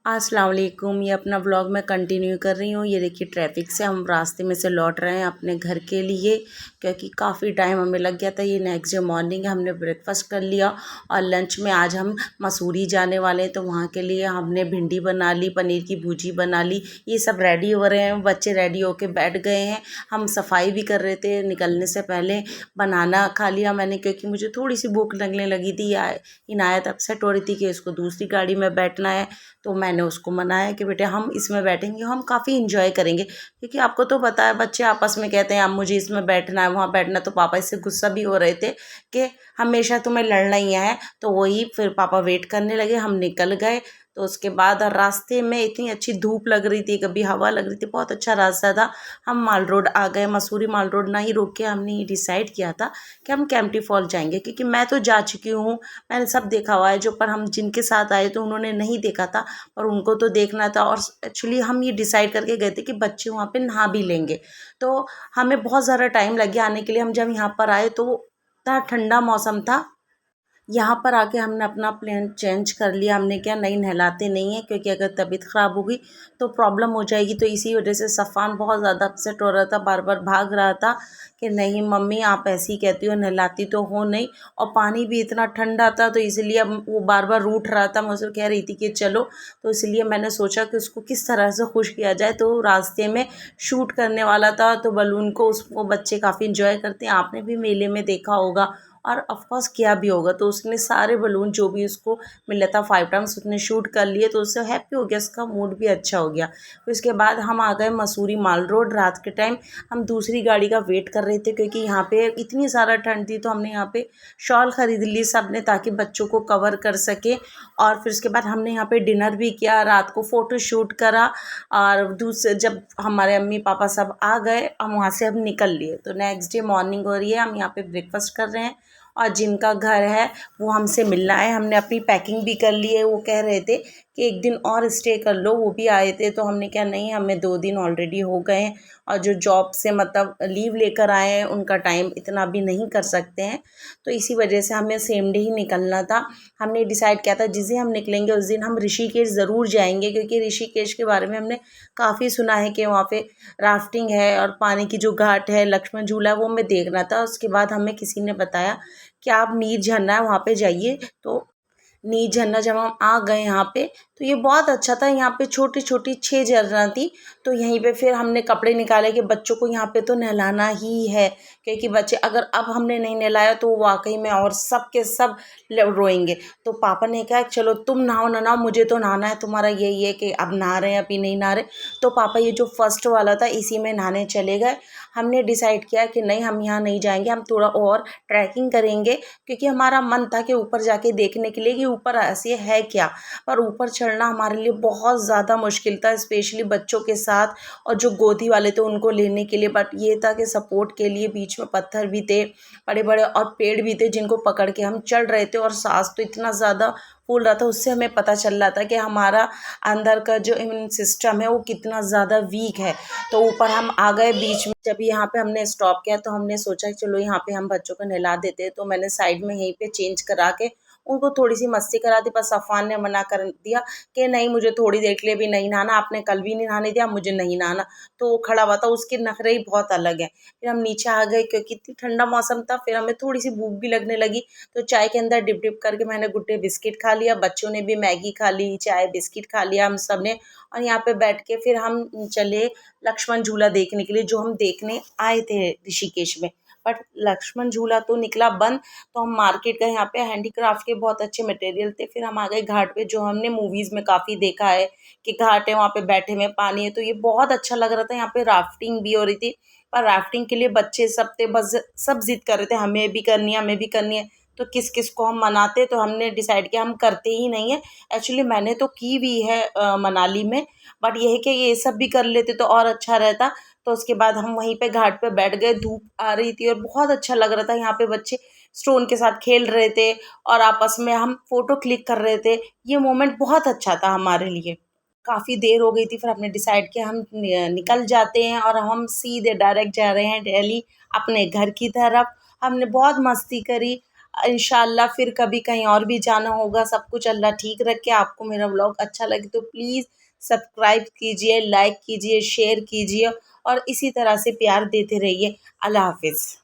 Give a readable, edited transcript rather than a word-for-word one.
अस्सलाम वालेकुम। ये अपना व्लॉग मैं कंटिन्यू कर रही हूँ। ये देखिए ट्रैफिक से हम रास्ते में से लौट रहे हैं अपने घर के लिए, क्योंकि काफ़ी टाइम हमें लग गया था। ये नेक्स्ट डे मॉर्निंग हमने ब्रेकफास्ट कर लिया और लंच में आज हम मसूरी जाने वाले हैं, तो वहाँ के लिए हमने भिंडी बना ली, पनीर की भुजी बना ली। ये सब रेडी हो रहे हैं, बच्चे रेडी होके बैठ गए हैं। हम सफाई भी कर रहे थे निकलने से पहले। बनाना खा लिया मैंने, क्योंकि मुझे थोड़ी सी भूख लगने लगी थी। इनायत अपसेट हो रही थी कि इसको दूसरी गाड़ी में बैठना है, तो मैंने उसको मनाया कि बेटे हम इसमें बैठेंगे, हम काफ़ी इंजॉय करेंगे। क्योंकि आपको तो पता है बच्चे आपस में कहते हैं अब मुझे इसमें बैठना है, वहाँ बैठना है, तो पापा इससे गुस्सा भी हो रहे थे कि हमेशा तुम्हें लड़ना ही है। तो वही फिर पापा वेट करने लगे, हम निकल गए। तो उसके बाद और रास्ते में इतनी अच्छी धूप लग रही थी, कभी हवा लग रही थी, बहुत अच्छा रास्ता था। हम माल रोड आ गए। मसूरी माल रोड ना ही रुक के हमने ये डिसाइड किया था कि हम कैंपटी फॉल जाएंगे, क्योंकि मैं तो जा चुकी हूँ, मैंने सब देखा हुआ है। जो पर हम जिनके साथ आए तो उन्होंने नहीं देखा था और उनको तो देखना था। और एक्चुअली हम ये डिसाइड करके गए थे कि बच्चे वहाँ पे नहा भी लेंगे, तो हमें बहुत ज़्यादा टाइम लग गया आने के लिए। हम जब यहाँ पर आए तो इतना ठंडा मौसम था। यहाँ पर आके हमने अपना प्लान चेंज कर लिया। हमने क्या, नहीं नहलाते नहीं हैं, क्योंकि अगर तबीयत ख़राब होगी तो प्रॉब्लम हो जाएगी। तो इसी वजह से सफ़ान बहुत ज़्यादा अपसेट हो रहा था, बार बार भाग रहा था कि नहीं मम्मी आप ऐसी ही कहती हो, नहलाती तो हो नहीं। और पानी भी इतना ठंडा था, तो इसलिए अब वो बार बार रूठ रहा था। मुझसे कह रही थी कि चलो, तो इसलिए मैंने सोचा कि उसको किस तरह से खुश किया जाए। तो रास्ते में शूट करने वाला था, तो बलून को उसको बच्चे काफ़ी इंजॉय करते हैं, आपने भी मेले में देखा होगा और ऑफ कोर्स किया भी होगा। तो उसने सारे बलून जो भी उसको मिला था 5 टाइम्स उसने शूट कर लिए, तो उससे हैप्पी हो गया, उसका मूड भी अच्छा हो गया। फिर उसके बाद हम आ गए मसूरी माल रोड। रात के टाइम हम दूसरी गाड़ी का वेट कर रहे थे, क्योंकि यहाँ पे इतनी ज़्यादा ठंड थी, तो हमने यहाँ पे शॉल ख़रीद ली सब ने, ताकि बच्चों को कवर कर सके। और फिर उसके बाद हमने यहाँ पे डिनर भी किया, रात को फ़ोटो शूट करा। और दूसरे जब हमारे अम्मी पापा सब आ गए, हम वहाँ से अब निकल लिए। तो नेक्स्ट डे मॉर्निंग हो रही है, हम यहाँ पे ब्रेकफास्ट कर रहे हैं और जिनका घर है वो हमसे मिलना है। हमने अपनी पैकिंग भी कर ली है। वो कह रहे थे कि एक दिन और स्टे कर लो, वो भी आए थे। तो हमने क्या, नहीं हमें 2 दिन ऑलरेडी हो गए हैं, और जो जॉब से मतलब लीव लेकर आए हैं उनका टाइम इतना भी नहीं कर सकते हैं, तो इसी वजह से हमें सेम डे ही निकलना था। हमने डिसाइड किया था जिस दिन हम निकलेंगे उस दिन हम ऋषिकेश ज़रूर जाएंगे, क्योंकि ऋषिकेश के बारे में हमने काफ़ी सुना है कि वहाँ पे राफ्टिंग है और पानी की जो घाट है, लक्ष्मण झूला है, वो हमें देखना था। उसके बाद हमें किसी ने बताया कि आप नीर झरना है वहाँ पे जाइए। तो नीर झरना जब हम आ गए यहाँ पे, तो ये बहुत अच्छा था। यहाँ पे छोटी छोटी 6 झरना थी। तो यहीं पे फिर हमने कपड़े निकाले कि बच्चों को यहाँ पे तो नहलाना ही है, क्योंकि बच्चे अगर अब हमने नहीं नहलाया तो वाकई में और सब के सब रोएंगे। तो पापा ने कहा चलो तुम नहाओ ना, नहाओ मुझे तो नहाना है, तुम्हारा यही है कि अब नहा रहे हैं अभी नहीं नहा रहे। तो पापा ये जो फर्स्ट वाला था इसी में नहाने चले गए। हमने डिसाइड किया कि नहीं हम यहाँ नहीं जाएंगे, हम थोड़ा और ट्रैकिंग करेंगे, क्योंकि हमारा मन था कि ऊपर जाके देखने के लिए कि ऊपर ऐसे है क्या। पर ऊपर चढ़ना हमारे लिए बहुत ज़्यादा मुश्किल था, स्पेशली बच्चों के साथ और जो गोदी वाले थे उनको लेने के लिए। बट ये था कि सपोर्ट के लिए बीच में पत्थर भी थे बड़े बड़े और पेड़ भी थे, जिनको पकड़ के हम चढ़ रहे थे। और सांस तो इतना ज़्यादा फूल रहा था, उससे हमें पता चल रहा था कि हमारा अंदर का जो इम्यून सिस्टम है वो कितना ज़्यादा वीक है। तो ऊपर हम आ गए बीच में। जब यहाँ पे हमने स्टॉप किया तो हमने सोचा कि चलो यहाँ पे हम बच्चों को नहला देते हैं। तो मैंने साइड में यहीं पे चेंज करा के उनको थोड़ी सी मस्ती करा दी, पर सफ़ान ने मना कर दिया कि नहीं मुझे थोड़ी देर के लिए भी नहीं नहाना, आपने कल भी नहीं नहाने दिया, मुझे नहीं नहाना। तो वो खड़ा हुआ था, उसके नखरे ही बहुत अलग हैं। फिर हम नीचे आ गए, क्योंकि इतनी ठंडा मौसम था। फिर हमें थोड़ी सी भूख भी लगने लगी, तो चाय के अंदर डिप डिप करके मैंने गुड्डे बिस्किट खा लिया, बच्चों ने भी मैगी खा ली, चाय बिस्किट खा लिया हम सब ने। और यहाँ पे बैठ के फिर हम चले लक्ष्मण झूला देखने के लिए, जो हम देखने आए थे ऋषिकेश में। बट लक्ष्मण झूला तो निकला बंद। तो हम मार्केट गए, यहाँ पे हैंडीक्राफ्ट के बहुत अच्छे मटेरियल थे। फिर हम आ गए घाट पे, जो हमने मूवीज़ में काफ़ी देखा है कि घाट है वहाँ पे बैठे हुए पानी है, तो ये बहुत अच्छा लग रहा था। यहाँ पे राफ्टिंग भी हो रही थी, पर राफ्टिंग के लिए बच्चे सब थे, बस सब जिद कर रहे थे हमें भी करनी है, हमें भी करनी है। तो किस किस को हम मनाते, तो हमने डिसाइड किया हम करते ही नहीं है। एक्चुअली मैंने तो की भी है मनाली में, बट ये है कि ये सब भी कर लेते तो और अच्छा रहता। तो उसके बाद हम वहीं पे घाट पे बैठ गए, धूप आ रही थी और बहुत अच्छा लग रहा था। यहाँ पे बच्चे स्टोन के साथ खेल रहे थे और आपस में हम फोटो क्लिक कर रहे थे। ये मोमेंट बहुत अच्छा था हमारे लिए। काफ़ी देर हो गई थी, फिर हमने डिसाइड किया हम निकल जाते हैं और हम सीधे डायरेक्ट जा रहे हैं दिल्ली अपने घर की तरफ। हमने बहुत मस्ती करी, इंशाल्लाह फिर कभी कहीं और भी जाना होगा। सब कुछ अल्लाह ठीक रखे। आपको मेरा व्लॉग अच्छा लगे तो प्लीज़ सब्सक्राइब कीजिए, लाइक कीजिए, शेयर कीजिए और इसी तरह से प्यार देते रहिए। अल्लाह हाफ़िज़।